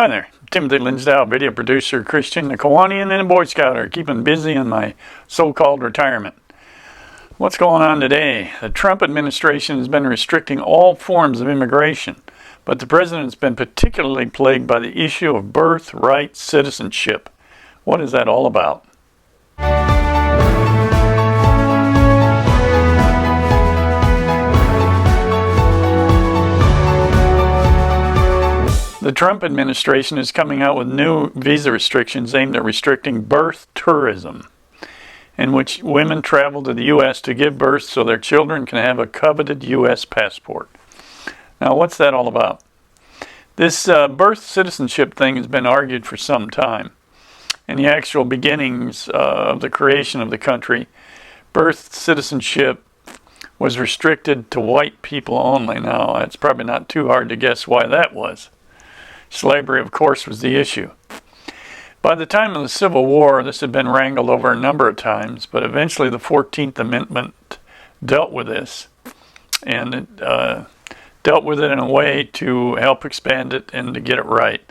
Hi there, Timothy Linsdau, video producer, Christian, a Kiwanian, and a Boy Scouter, keeping busy in my so-called retirement. What's going on today? The Trump administration has been restricting all forms of immigration, but the president's been particularly plagued by the issue of birthright citizenship. What is that all about? The Trump administration is coming out with new visa restrictions aimed at restricting birth tourism, in which women travel to the U.S. to give birth so their children can have a coveted U.S. passport. Now, what's that all about? This birth citizenship thing has been argued for some time. In the actual beginnings of the creation of the country, birth citizenship was restricted to white people only. Now, it's probably not too hard to guess why that was. Slavery, of course, was the issue. By the time of the Civil War, this had been wrangled over a number of times, but eventually the 14th Amendment dealt with this, and it dealt with it in a way to help expand it and to get it right.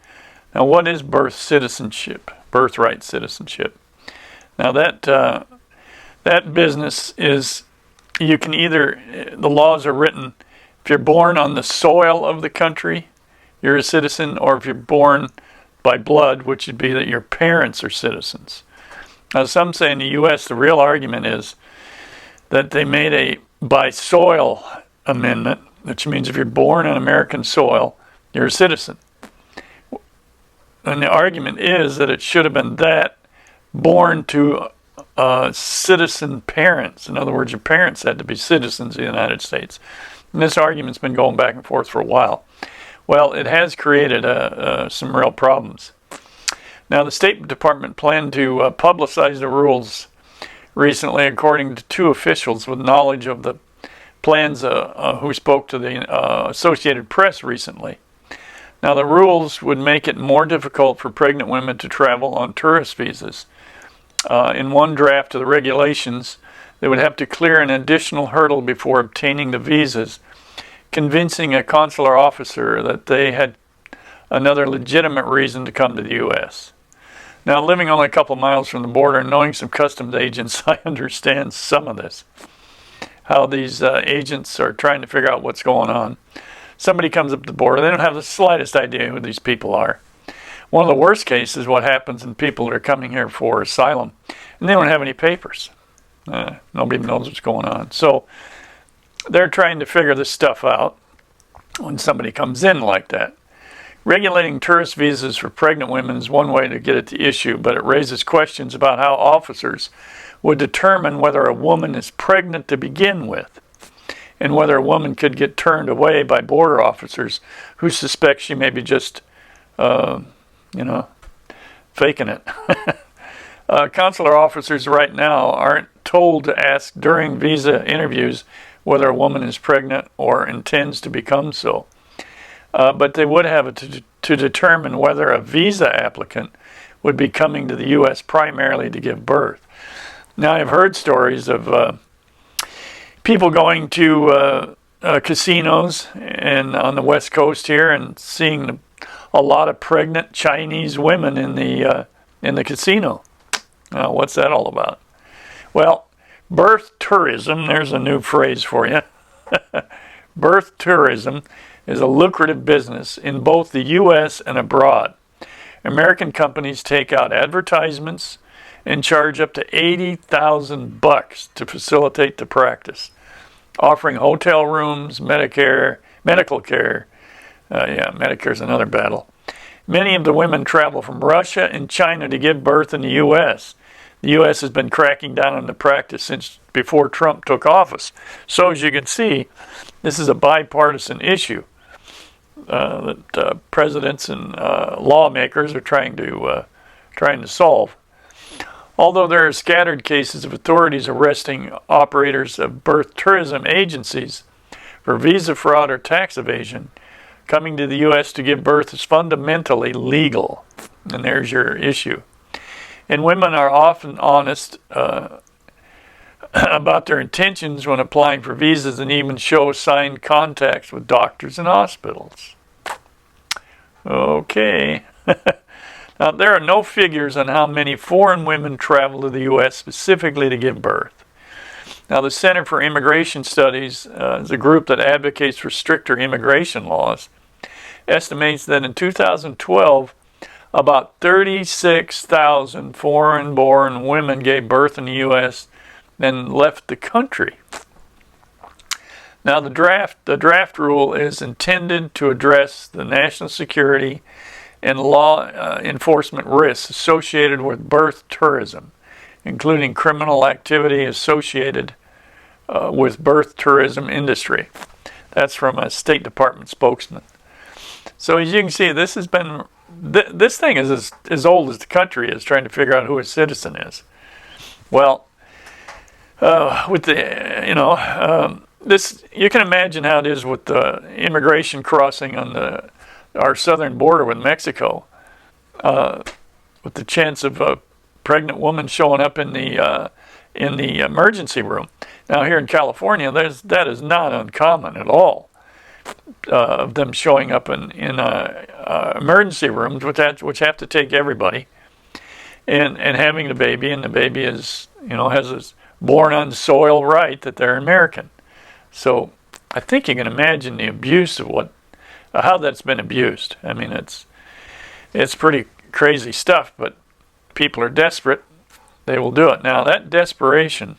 Now, what is birth citizenship? Birthright citizenship. Now, that business is, you can either, the laws are written, if you're born on the soil of the country, you're a citizen, or if you're born by blood, which would be that your parents are citizens. Now, some say in the U.S. the real argument is that they made a by soil amendment, which means if you're born on American soil, you're a citizen. And the argument is that it should have been that born to citizen parents. In other words, your parents had to be citizens of the United States. And this argument's been going back and forth for a while. Well, it has created some real problems. Now, the State Department planned to publicize the rules recently, according to two officials with knowledge of the plans who spoke to the Associated Press recently. Now, the rules would make it more difficult for pregnant women to travel on tourist visas. In one draft of the regulations, they would have to clear an additional hurdle before obtaining the visas, convincing a consular officer that they had another legitimate reason to come to the U.S. Now, living only a couple miles from the border and knowing some customs agents, I understand some of this. How these agents are trying to figure out what's going on. Somebody comes up to the border, they don't have the slightest idea who these people are. One of the worst cases is what happens in people that are coming here for asylum, and they don't have any papers. Nobody knows what's going on. So they're trying to figure this stuff out when somebody comes in like that. Regulating tourist visas for pregnant women is one way to get at the issue, but it raises questions about how officers would determine whether a woman is pregnant to begin with, and whether a woman could get turned away by border officers who suspect she may be just, faking it. Consular officers right now aren't told to ask during visa interviews whether a woman is pregnant or intends to become so. But they would have it to determine whether a visa applicant would be coming to the U.S. primarily to give birth. Now, I've heard stories of people going to casinos and on the West Coast here and seeing a lot of pregnant Chinese women in the casino. Now, what's that all about? Well, birth tourism, there's a new phrase for you. Birth tourism is a lucrative business in both the U.S. and abroad. American companies take out advertisements and charge up to $80,000 to facilitate the practice, offering hotel rooms, medical care. Medicare is another battle. Many of the women travel from Russia and China to give birth in the U.S. The U.S. has been cracking down on the practice since before Trump took office. So as you can see, this is a bipartisan issue that presidents and lawmakers are trying to solve. Although there are scattered cases of authorities arresting operators of birth tourism agencies for visa fraud or tax evasion, coming to the U.S. to give birth is fundamentally legal. And there's your issue. And women are often honest about their intentions when applying for visas and even show signed contacts with doctors and hospitals. Okay. Now, there are no figures on how many foreign women travel to the U.S. specifically to give birth. Now, the Center for Immigration Studies is a group that advocates for stricter immigration laws, estimates that in 2012, about 36,000 foreign-born women gave birth in the U.S. then left the country. Now, the draft rule is intended to address the national security and law enforcement risks associated with birth tourism, including criminal activity associated with birth tourism industry. That's from a State Department spokesman. So as you can see, this has been this thing is as old as the country is, trying to figure out who a citizen is. Well, with the this, you can imagine how it is with the immigration crossing on our southern border with Mexico, with the chance of a pregnant woman showing up in the emergency room. Now here in California, that is not uncommon at all, of them showing up in emergency rooms, which have to take everybody, and having the baby, and the baby is has a born on soil right that they're American. So I think you can imagine the abuse of how that's been abused. I mean, it's pretty crazy stuff, but people are desperate. They will do it. Now, that desperation,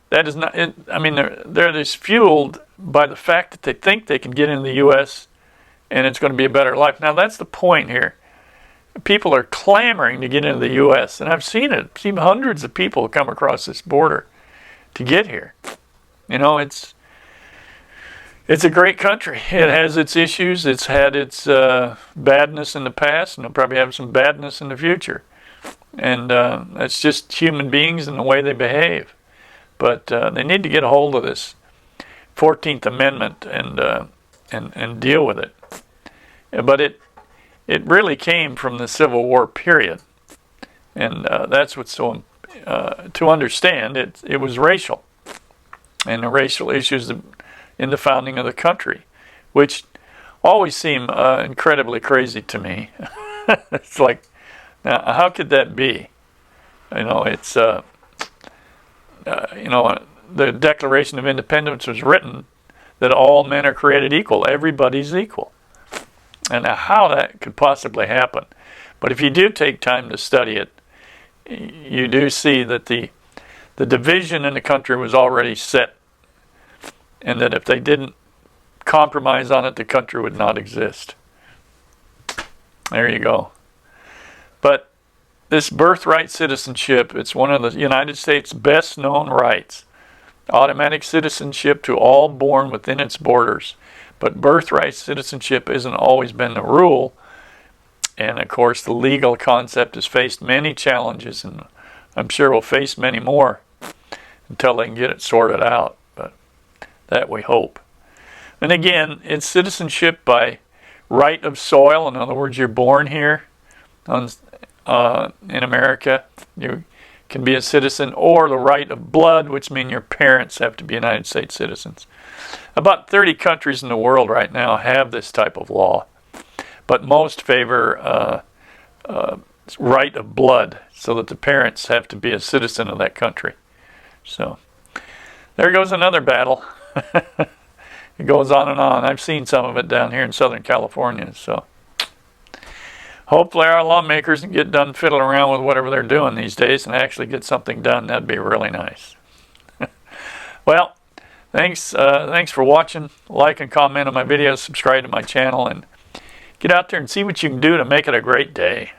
that is not, I mean, they're just fueled by the fact that they think they can get into the U.S. and it's going to be a better life. Now, that's the point here. People are clamoring to get into the U.S., and I've seen it. I've seen hundreds of people come across this border to get here. It's a great country. It has its issues. It's had its badness in the past, and it'll probably have some badness in the future. And that's just human beings and the way they behave. But they need to get a hold of this 14th Amendment and deal with it. But it really came from the Civil War period, and that's what's so to understand. It was racial, and the racial issues in the founding of the country, which always seem incredibly crazy to me. It's like, now, how could that be? It's the Declaration of Independence was written that all men are created equal. Everybody's equal. And how that could possibly happen. But if you do take time to study it, you do see that the division in the country was already set, and that if they didn't compromise on it, the country would not exist. There you go. But this birthright citizenship, it's one of the United States' best known rights. Automatic citizenship to all born within its borders. But birthright citizenship hasn't always been the rule. And of course, the legal concept has faced many challenges, and I'm sure will face many more until they can get it sorted out. But that we hope. And again, it's citizenship by right of soil. In other words, you're born here in America. You can be a citizen, or the right of blood, which means your parents have to be United States citizens. About 30 countries in the world right now have this type of law, but most favor right of blood, so that the parents have to be a citizen of that country. So there goes another battle. It goes on and on. I've seen some of it down here in Southern California. So hopefully our lawmakers can get done fiddling around with whatever they're doing these days and actually get something done. That'd be really nice. Well, thanks for watching. Like and comment on my videos, subscribe to my channel, and get out there and see what you can do to make it a great day.